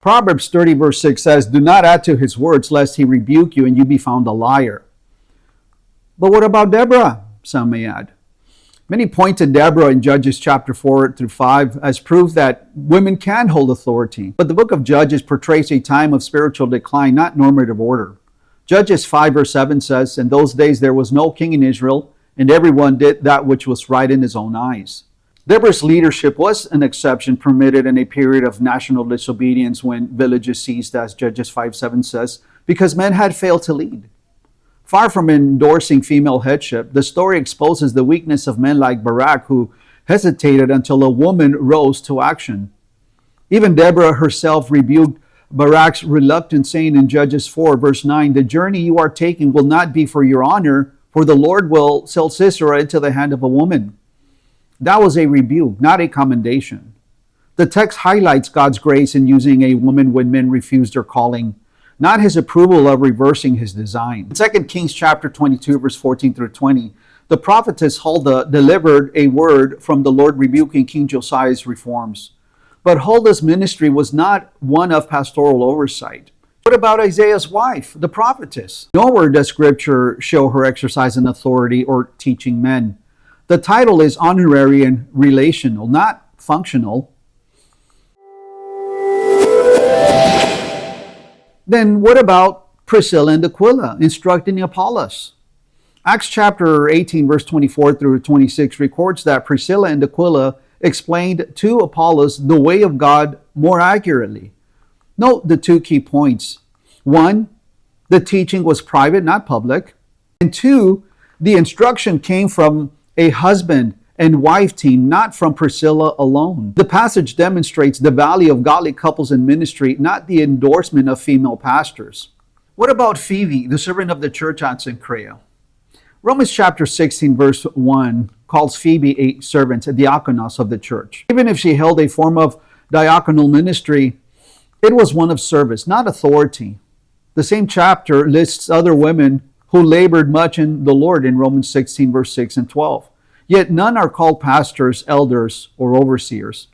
Proverbs 30 verse 6 says, "Do not add to his words, lest he rebuke you and you be found a liar." But what about Deborah? Some may add. Many point to Deborah in Judges chapter 4 through 5 as proof that women can hold authority. But the book of Judges portrays a time of spiritual decline, not normative order. Judges 5 verse 7 says, "In those days there was no king in Israel, and everyone did that which was right in his own eyes." Deborah's leadership was an exception permitted in a period of national disobedience when villages ceased, as Judges 5:7 says, because men had failed to lead. Far from endorsing female headship, the story exposes the weakness of men like Barak, who hesitated until a woman rose to action. Even Deborah herself rebuked Barak's reluctance, saying in Judges 4 verse 9, "The journey you are taking will not be for your honor, for the Lord will sell Sisera into the hand of a woman." That was a rebuke, not a commendation. The text highlights God's grace in using a woman when men refused their calling, not his approval of reversing his design. In 2 Kings chapter 22, verse 14 through 20, the prophetess Huldah delivered a word from the Lord rebuking King Josiah's reforms. But Huldah's ministry was not one of pastoral oversight. What about Isaiah's wife, the prophetess? Nowhere does Scripture show her exercising authority or teaching men. The title is honorary and relational, not functional. Then what about Priscilla and Aquila instructing Apollos? Acts chapter 18 verse 24 through 26 records that Priscilla and Aquila explained to Apollos the way of God more accurately. Note the two key points. One, the teaching was private, not public. And two, the instruction came from a husband and wife team, not from Priscilla alone. The passage demonstrates the value of godly couples in ministry, not the endorsement of female pastors. What about Phoebe, the servant of the church at Cenchrea? Romans chapter 16 verse 1 calls Phoebe a servant, a diakonos of the church. Even if she held a form of diaconal ministry, it was one of service, not authority. The same chapter lists other women who labored much in the Lord in Romans 16 verse 6 and 12. Yet none are called pastors, elders, or overseers.